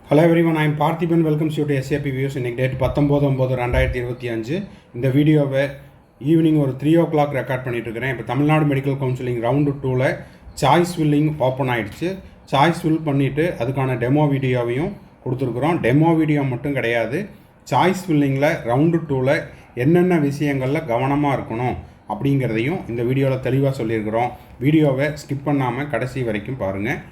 Hello everyone, I am Parthiban. Welcomes you to SAP Views. இன்னைக்கு date 19/9/2025. இந்த வீடியோவை evening ஒரு 3 o'clock ரெக்கார்ட் பண்ணிட்டு இருக்கிறேன். இப்போ தமிழ்நாடு மெடிக்கல் கவுன்சிலிங் ரவுண்டு 2ல சாய்ஸ் ஃபில்லிங் ஓப்பன் ஆயிடுச்சு. சாய்ஸ் ஃபில் பண்ணிவிட்டு அதுக்கான டெமோ வீடியோவையும் கொடுத்துருக்குறோம். டெமோ வீடியோ மட்டும் கிடையாது, சாய்ஸ் ஃபில்லிங்கில் ரவுண்டு 2ல என்னென்ன விஷயங்களில் கவனமாக இருக்கணும் அப்படிங்கிறதையும் இந்த வீடியோவில் தெளிவாக சொல்லியிருக்கிறோம். வீடியோவை ஸ்கிப் பண்ணாமல் கடைசி வரைக்கும் பாருங்கள்.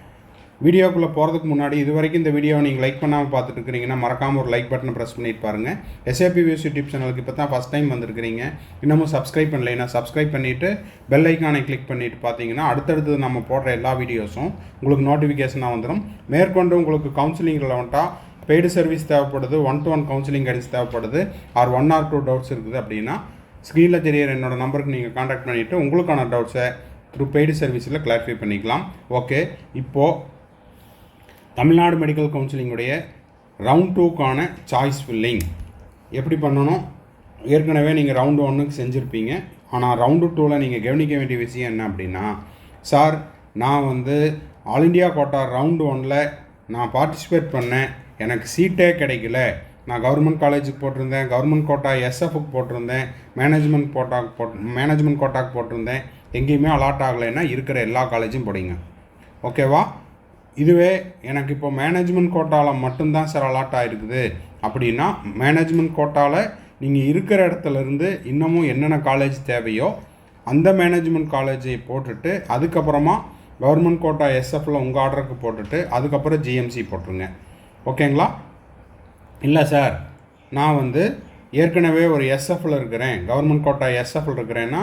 வீடியோக்குள்ளே போகிறதுக்கு முன்னாடி இது வரைக்கும் இந்த வீடியோவை நீங்கள் லைக் பண்ணாமல் பார்த்துட்டு இருக்கிறீங்கன்னா மறக்காமல் ஒரு லைக் பட்டனை ப்ரெஸ் பண்ணிட்டு பாருங்கள். SAP Views யூடியூப் சேனலுக்கு இப்போ தான் ஃபஸ்ட் டைம் வந்திருக்கிறீங்க, இன்னமும் சப்ஸ்கிரைப் பண்ணலைன்னா சப்ஸ்கிரைப் பண்ணிவிட்டு பெல் ஐக்கானை கிளிக் பண்ணிவிட்டு பார்த்தீங்கன்னா அடுத்தடுத்து நம்ம போடுற எல்லா வீடியோஸும் உங்களுக்கு நோட்டிஃபிகேஷனாக வந்துடும். மேற்கொண்டு உங்களுக்கு கவுன்சிலிங் ரிலவெண்ட்டாக பெய்டு சர்வீஸ் தேவைப்படுது, 1-to-1 கவுன்சிலிங் கைடன்ஸ் தேவைப்படுது, ஆர் 1 or 2 டவுட்ஸ் இருக்குது அப்படின்னா ஸ்க்ரீனில் தெரியிற என்னோட நம்பருக்கு நீங்கள் கான்டாக்ட் பண்ணிவிட்டு உங்களுக்கான டவுட்ஸை த்ரூ பெய்டு சர்வீஸில் கிளாரிஃபை பண்ணிக்கலாம். ஓகே, இப்போது தமிழ்நாடு மெடிக்கல் கவுன்சிலிங்குடைய ரவுண்ட் 2க்கான சாய்ஸ் ஃபில்லிங் எப்படி பண்ணணும்? ஏற்கனவே நீங்கள் ரவுண்டு 1க்கு செஞ்சுருப்பீங்க. ஆனால் ரவுண்டு 2ல் நீங்கள் கவனிக்க வேண்டிய விஷயம் என்ன அப்படின்னா, சார் நான் ஆல் இண்டியா கோட்டா ரவுண்டு 1ல் நான் பார்ட்டிசிபேட் பண்ணேன், எனக்கு சீட்டே கிடைக்கல. நான் கவர்மெண்ட் காலேஜுக்கு போட்டிருந்தேன், கவர்மெண்ட் கோட்டா SFக்கு போட்டிருந்தேன், மேனேஜ்மெண்ட் கோட்டாக்கு போட்டிருந்தேன், எங்கேயுமே அலாட் ஆகலைன்னா இருக்கிற எல்லா காலேஜும் போடுங்க. ஓகேவா? இதுவே எனக்கு இப்போ மேனேஜ்மெண்ட் கோட்டாவில் மட்டும்தான் சார் அலாட் ஆகிருக்குது அப்படின்னா, மேனேஜ்மெண்ட் கோட்டாவில் நீங்கள் இருக்கிற இடத்துலேருந்து இன்னமும் என்னென்ன காலேஜ் தேவையோ அந்த மேனேஜ்மெண்ட் காலேஜை போட்டுட்டு அதுக்கப்புறமா கவர்மெண்ட் கோட்டா SFல உங்கள் ஆர்டருக்கு போட்டுட்டு அதுக்கப்புறம் GMC போட்டுருங்க. ஓகேங்களா? இல்லை சார் நான் ஏற்கனவே ஒரு SFல இருக்கிறேன், கவர்மெண்ட் கோட்டா SFல இருக்கிறேன்னா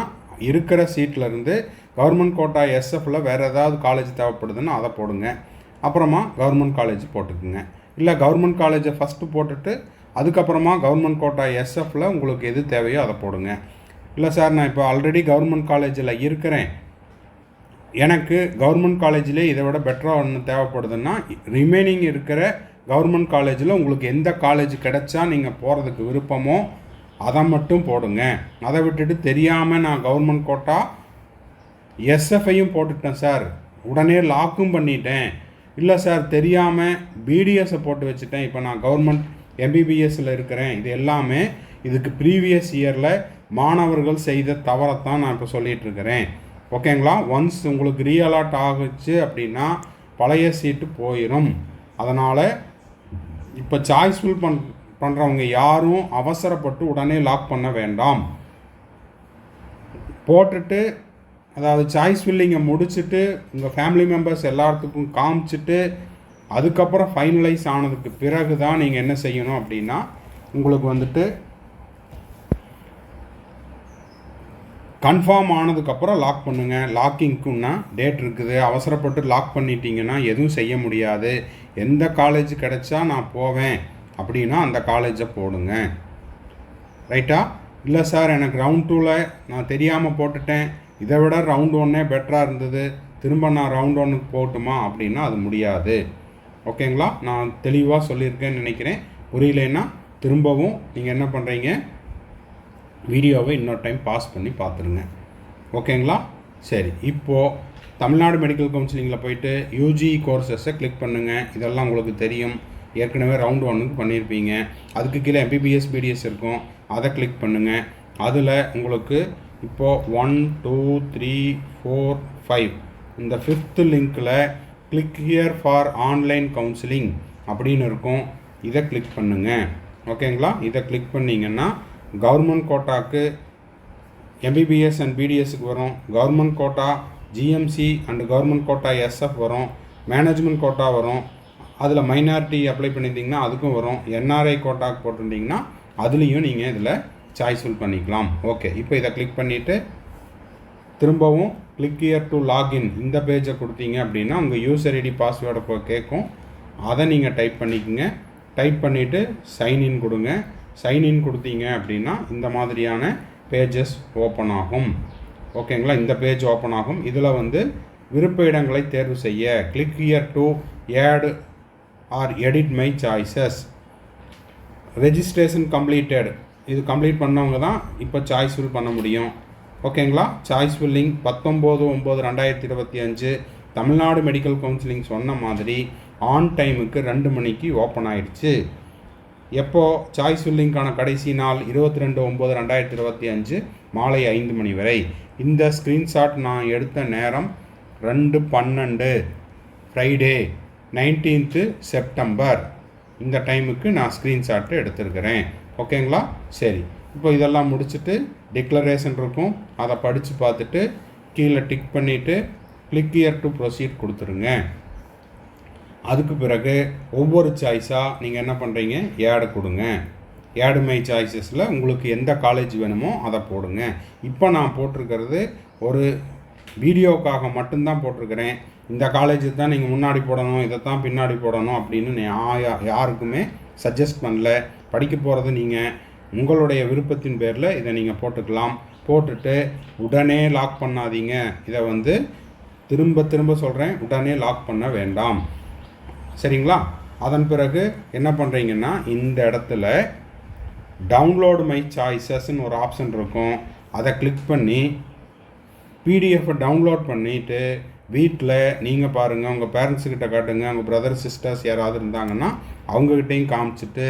இருக்கிற சீட்லேருந்து கவர்மெண்ட் கோட்டா SFல வேறு ஏதாவது காலேஜ் தேவைப்படுதுன்னா அதை போடுங்க, அப்புறமா கவர்மெண்ட் காலேஜ் போட்டுக்குங்க. இல்லை கவர்மெண்ட் காலேஜை ஃபஸ்ட்டு போட்டுட்டு அதுக்கப்புறமா கவர்மெண்ட் கோட்டா SFல உங்களுக்கு எது தேவையோ அதை போடுங்க. இல்லை சார் நான் இப்போ ஆல்ரெடி கவர்மெண்ட் காலேஜில் இருக்கிறேன், எனக்கு கவர்மெண்ட் காலேஜிலே இதை விட பெட்டராக ஒன்று தேவைப்படுதுன்னா ரிமைனிங் இருக்கிற கவர்மெண்ட் காலேஜில் உங்களுக்கு எந்த காலேஜ் கிடைச்சா நீங்கள் போகிறதுக்கு விருப்பமோ அதை மட்டும் போடுங்க. அதை விட்டுட்டு தெரியாமல் நான் கவர்மெண்ட் கோட்டா SFஐயும் போட்டுட்டேன் சார், உடனே லாக்கும் பண்ணிட்டேன், இல்லை சார் தெரியாமல் BDSஐ போட்டு வச்சுட்டேன், இப்போ நான் கவர்மெண்ட் MBBSல இருக்கிறேன், இது எல்லாமே இதுக்கு ப்ரீவியஸ் இயரில் மாணவர்கள் செய்த தவறைத்தான் நான் இப்போ சொல்லிகிட்ருக்கிறேன். ஓகேங்களா? ஒன்ஸ் உங்களுக்கு ரீஅலாட் ஆகுச்சு அப்படின்னா பழைய சீட்டு போயிடும். அதனால் இப்போ சாய்ஸ் ஃபில் பண்ணுறவங்க யாரும் அவசரப்பட்டு உடனே லாக் பண்ண வேண்டாம். போட்டுட்டு அதாவது சாய்ஸ் ஃபில்லிங்கை முடிச்சுட்டு உங்கள் ஃபேமிலி மெம்பர்ஸ் எல்லாத்துக்கும் காமிச்சிட்டு அதுக்கப்புறம் ஃபைனலைஸ் ஆனதுக்கு பிறகு தான் நீங்கள் என்ன செய்யணும் அப்படின்னா, உங்களுக்கு கன்ஃபார்ம் ஆனதுக்கப்புறம் லாக் பண்ணுங்கள். லாக்கிங்க்குன்னா டேட் இருக்குது, அவசரப்பட்டு லாக் பண்ணிட்டீங்கன்னா எதுவும் செய்ய முடியாது. எந்த காலேஜ் கிடைச்சா நான் போவேன் அப்படின்னா அந்த காலேஜை போடுங்க. ரைட்டா? இல்லை சார் எனக்கு ரவுண்ட் 2ல் நான் தெரியாமல் போட்டுட்டேன், இதை விட ரவுண்ட் 1 பெட்டராக இருந்தது, திரும்ப நான் ரவுண்ட் 1க்கு போகட்டுமா அப்படின்னா அது முடியாது. ஓகேங்களா? நான் தெளிவாக சொல்லியிருக்கேன்னு நினைக்கிறேன். புரியலைன்னா திரும்பவும் நீங்கள் என்ன பண்ணுறீங்க, வீடியோவை இன்னொரு டைம் பாஸ் பண்ணி பார்த்துருங்க. ஓகேங்களா? சரி, இப்போது தமிழ்நாடு மெடிக்கல் கவுன்சிலிங்கில் போயிட்டு UG கோர்சஸை கிளிக் பண்ணுங்கள். இதெல்லாம் உங்களுக்கு தெரியும், ஏற்கனவே ரவுண்ட் 1க்கு பண்ணியிருப்பீங்க. அதுக்கு கீழே MBBS BDS இருக்கும், அதை கிளிக் பண்ணுங்கள். அதில் உங்களுக்கு இப்போது 1 2 3 4 5 இந்த 5th லிங்க்கில் click here for online counselling அப்படின்னு இருக்கும், இதை கிளிக் பண்ணுங்கள். ஓகேங்களா? இதை கிளிக் பண்ணிங்கன்னா கவர்மெண்ட் கோட்டாக்கு MBBS அண்ட் BDSக்கு வரும், கவர்மெண்ட் கோட்டா GMC அண்ட் கவர்மெண்ட் கோட்டா SF வரும், மேனேஜ்மெண்ட் கோட்டா வரும், அதில் மைனாரிட்டி அப்ளை பண்ணியிருந்தீங்கன்னா அதுக்கும் வரும், NRI கோட்டாக்கு போட்டிருந்தீங்கன்னா அதுலேயும் நீங்கள் இதில் சாய்ஸ் ஃபில் பண்ணிக்கலாம். ஓகே, இப்போ இதை கிளிக் பண்ணிவிட்டு திரும்பவும் கிளிக் ஹியர் டு லாகின் இந்த பேஜை கொடுத்தீங்க அப்படின்னா உங்கள் யூசர் ஐடி பாஸ்வேர்டை கேட்கும், அதை நீங்கள் டைப் பண்ணிக்கோங்க. டைப் பண்ணிவிட்டு சைன்இன் கொடுங்க. சைன்இன் கொடுத்தீங்க அப்படின்னா இந்த மாதிரியான பேஜஸ் ஓப்பன் ஆகும். ஓகேங்களா? இந்த பேஜ் ஓப்பன் ஆகும். இதில் விருப்ப இடங்களை தேர்வு செய்ய click here to add or edit my choices. Registration completed, இது கம்ப்ளீட் பண்ணவங்க தான் இப்போ சாய்ஸ் ஃபில் பண்ண முடியும். ஓகேங்களா? Choice filling 19/9/2025 Tamil Nadu medical counselling சொன்ன மாதிரி ஆன் டைமுக்கு 2 மணிக்கு ஓப்பன் ஆயிடுச்சு. எப்போது சாய்ஸ் ஃபில்லிங்கான கடைசி நாள் 22/9/2025 மாலை 5 மணி வரை. இந்த ஸ்க்ரீன்ஷாட் நான் எடுத்த நேரம் 2:12 ஃப்ரைடே 19th செப்டம்பர். இந்த டைமுக்கு நான் ஸ்க்ரீன்ஷாட்டு எடுத்துருக்கிறேன். ஓகேங்களா? சரி, இப்போ இதெல்லாம் முடிச்சுட்டு டிக்ளரேஷன் இருக்கும், அதை படித்து பார்த்துட்டு கீழே டிக் பண்ணிவிட்டு கிளிக் ஹியர் டு ப்ரொசீட் கொடுத்துருங்க. அதுக்கு பிறகு ஒவ்வொரு சாய்ஸாக நீங்கள் என்ன பண்ணுறீங்க, ஏடு கொடுங்க. ஏடு மை சாய்ஸஸில் உங்களுக்கு எந்த காலேஜ் வேணுமோ அதை போடுங்க. இப்போ நான் போட்டிருக்கிறது ஒரு வீடியோக்காக மட்டும்தான் போட்டிருக்கிறேன். இந்த காலேஜ் தான் நீங்கள் முன்னாடி போடணும், இதை தான் பின்னாடி போடணும் அப்படின்னு யாருக்குமே சஜஸ்ட் பண்ணல. படிக்க போகிறது நீங்கள் உங்களுடைய விருப்பத்தின் பேரில் இதை நீங்கள் போட்டுக்கலாம். போட்டுட்டு உடனே லாக் பண்ணாதீங்க. இதை வந்து திரும்ப திரும்ப சொல்கிறேன், உடனே லாக் பண்ண வேண்டாம். சரிங்களா? அதன் பிறகு என்ன பண்ணுறீங்கன்னா, இந்த இடத்துல டவுன்லோடு மை சாய்ஸஸ்ன்னு ஒரு ஆப்ஷன் இருக்கும். அதை கிளிக் பண்ணி பிடிஎஃப்பை டவுன்லோட் பண்ணிவிட்டு வீட்டில் நீங்கள் பாருங்கள், உங்கள் பேரண்ட்ஸுக்கிட்ட காட்டுங்க, உங்கள் பிரதர் சிஸ்டர்ஸ் யாராவது இருந்தாங்கன்னா அவங்கக்கிட்டையும் காமிச்சிட்டு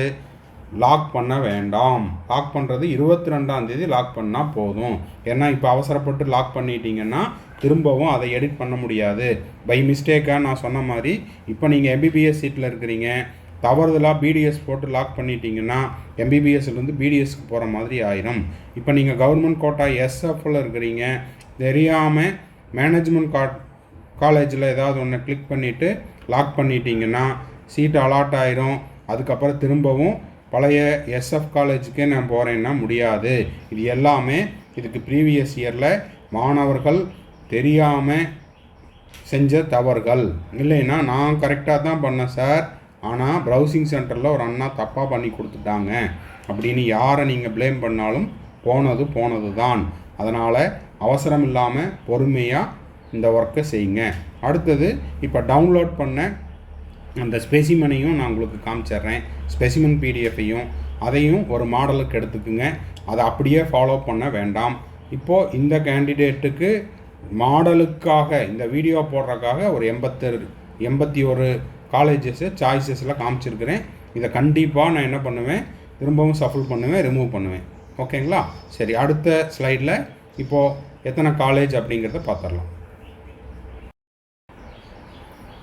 லாக் பண்ண வேண்டாம். லாக் பண்ணுறது 22ஆம் தேதி லாக் பண்ணால் போதும். ஏன்னா இப்போ அவசரப்பட்டு லாக் பண்ணிட்டீங்கன்னா திரும்பவும் அதை எடிட் பண்ண முடியாது. பை மிஸ்டேக்காக நான் சொன்ன மாதிரி இப்போ நீங்கள் எம்பிபிஎஸ் சீட்டில் இருக்கிறீங்க, தவறுதலாக பிடிஎஸ் போட்டு லாக் பண்ணிட்டீங்கன்னா எம்பிபிஎஸ்லேருந்து பிடிஎஸ்க்கு போகிற மாதிரி ஆயிரும். இப்போ நீங்கள் கவர்மெண்ட் கோட்டா எஸ்எஃப்பில் இருக்கிறீங்க, தெரியாமல் மேனேஜ்மெண்ட் காலேஜில் ஏதாவது ஒன்று கிளிக் பண்ணிவிட்டு லாக் பண்ணிட்டீங்கன்னா சீட் அலாட் ஆயிரும். அதுக்கப்புறம் திரும்பவும் பழைய எஸ்எஃப் காலேஜுக்கே நான் போகிறேன்னா முடியாது. இது எல்லாமே இதுக்கு ப்ரீவியஸ் இயரில் மாணவர்கள் தெரியாமல் செஞ்ச தவறுகள். இல்லைன்னா நான் கரெக்டாக தான் பண்ணேன் சார், ஆனால் ப்ரௌசிங் சென்டரில் ஒரு அண்ணா தப்பாக பண்ணி கொடுத்துட்டாங்க அப்படின்னு யாரை நீங்கள் ப்ளேம் பண்ணாலும் போனது தான். அதனால் அவசரம் இல்லாமல் பொறுமையாக இந்த ஒர்க்கை செய்யுங்க. அடுத்தது இப்போ டவுன்லோட் பண்ண அந்த ஸ்பெசிமனையும் நான் உங்களுக்கு காமிச்சிட்றேன். ஸ்பெசிமன் பிடிஎஃப்பையும் அதையும் ஒரு மாடலுக்கு எடுத்துக்குங்க. அதை அப்படியே ஃபாலோ பண்ண வேண்டாம். இப்போது இந்த கேண்டிடேட்டுக்கு மாடலுக்காக இந்த வீடியோ போடுறதுக்காக ஒரு 81 காலேஜஸ்ஸு சாய்ஸஸில் காமிச்சிருக்கிறேன். இதை கண்டிப்பாக நான் என்ன பண்ணுவேன், திரும்பவும் ஷஃபிள் பண்ணுவேன், ரிமூவ் பண்ணுவேன். ஓகேங்களா? சரி, அடுத்த ஸ்லைடில் இப்போது எத்தனை காலேஜ் அப்படிங்கிறத பார்த்துடலாம்.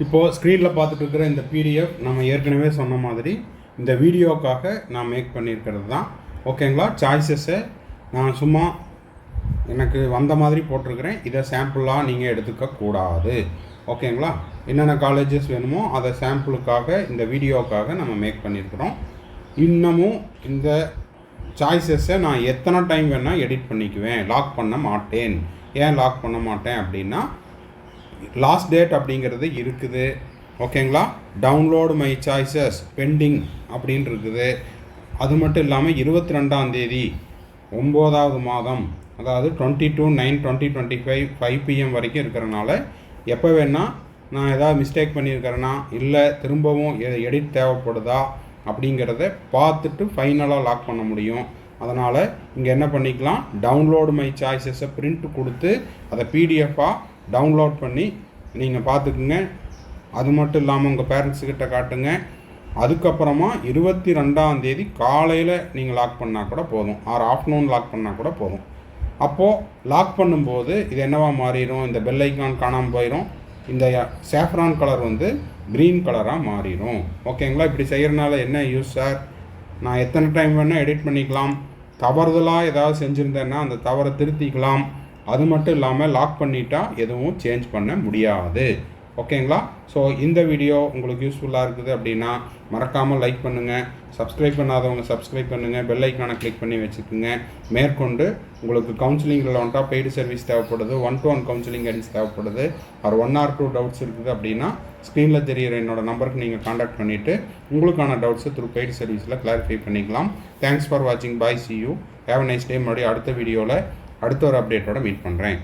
இப்போது ஸ்க்ரீனில் பார்த்துட்டு இருக்கிற இந்த பிடிஎஃப் நம்ம ஏற்கனவே சொன்ன மாதிரி இந்த வீடியோக்காக நான் மேக் பண்ணியிருக்கிறது தான். ஓகேங்களா? சாய்ஸஸை நான் சும்மா எனக்கு வந்த மாதிரி போட்டிருக்கிறேன். இதை சாம்பிளாக நீங்கள் எடுத்துக்கக்கூடாது. ஓகேங்களா? என்னென்ன காலேஜஸ் வேணுமோ அதை சாம்பிளுக்காக இந்த வீடியோக்காக நம்ம மேக் பண்ணியிருக்கிறோம். இன்னமும் இந்த சாய்ஸஸை நான் எத்தனை டைம் வேணால் எடிட் பண்ணிக்குவேன், லாக் பண்ண மாட்டேன். ஏன் லாக் பண்ண மாட்டேன் அப்படின்னா, லாஸ்ட் டேட் அப்படிங்கிறது இருக்குது. ஓகேங்களா? டவுன்லோடு மை சாய்ஸஸ் பெண்டிங் அப்படின்னு இருக்குது. அது மட்டும் இல்லாமல் 22ஆம் தேதி 9வது மாதம், அதாவது 22/9/2025 5 PM வரைக்கும் இருக்கிறனால எப்போ வேணால் நான் ஏதாவது மிஸ்டேக் பண்ணியிருக்கிறேன்னா இல்லை திரும்பவும் எடிட் தேவைப்படுதா அப்படிங்கிறத பார்த்துட்டு ஃபைனலாக லாக் பண்ண முடியும். அதனால் இங்கே என்ன பண்ணிக்கலாம், டவுன்லோடு மை சாய்ஸஸை பிரிண்ட் கொடுத்து அதை பிடிஎஃபாக டவுன்லோட் பண்ணி நீங்கள் பார்த்துக்குங்க. அது மட்டும் இல்லாமல் உங்கள் பேரண்ட்ஸுக்கிட்ட காட்டுங்க. அதுக்கப்புறமா 22ஆம் தேதி காலையில் நீங்கள் லாக் பண்ணால் கூட போதும், ஆர் ஆஃப்டர்நூன் லாக் பண்ணால் கூட போதும். அப்போது லாக் பண்ணும்போது இது என்னவா மாறிடும், இந்த பெல் ஐக்கான் காணாமல் போயிடும், இந்த சேஃப்ரான் கலர் வந்து க்ரீன் கலராக மாறிடும். ஓகேங்களா? இப்படி செய்கிறனால என்ன யூஸ் சார், நான் எத்தனை டைம் வேணால் எடிட் பண்ணிக்கலாம், தவறுதலாக ஏதாவது செஞ்சுருந்தேன்னா அந்த தவறை திருத்திக்கலாம். அது மட்டும் இல்லாமல் லாக் பண்ணிட்டா எதுவும் சேஞ்ச் பண்ண முடியாது. ஓகேங்களா? ஸோ இந்த வீடியோ உங்களுக்கு யூஸ்ஃபுல்லாக இருக்குது அப்படின்னா மறக்காமல் லைக் பண்ணுங்கள். சப்ஸ்கிரைப் பண்ணாதவங்க சப்ஸ்கிரைப் பண்ணுங்கள், பெல் ஐக்கானை கிளிக் பண்ணி வச்சுக்கோங்க. மேற்கொண்டு உங்களுக்கு கவுன்சிலிங்கில் வந்துட்டா பெய்டு சர்வீஸ் தேவைப்படுது, 1-to-1 கவுன்சிலிங் கைடன்ஸ் தேவைப்படுது, ஒரு 1 or 2 டவுட்ஸ் இருக்குது அப்படின்னா ஸ்க்ரீனில் தெரிகிற என்னோடய நம்பருக்கு நீங்கள் காண்டாக்ட் பண்ணிவிட்டு உங்களுக்கான டவுட்ஸை த்ரூ பெய்டு சர்வீஸில் கிளாரிஃபை பண்ணிக்கலாம். தேங்க்ஸ் ஃபார் வாட்சிங். Bye, see you, have a nice day. மறுபடியும் அடுத்த வீடியோவில் அடுத்த ஒரு அப்டேட்டோட மீட் பண்ணுறேன்.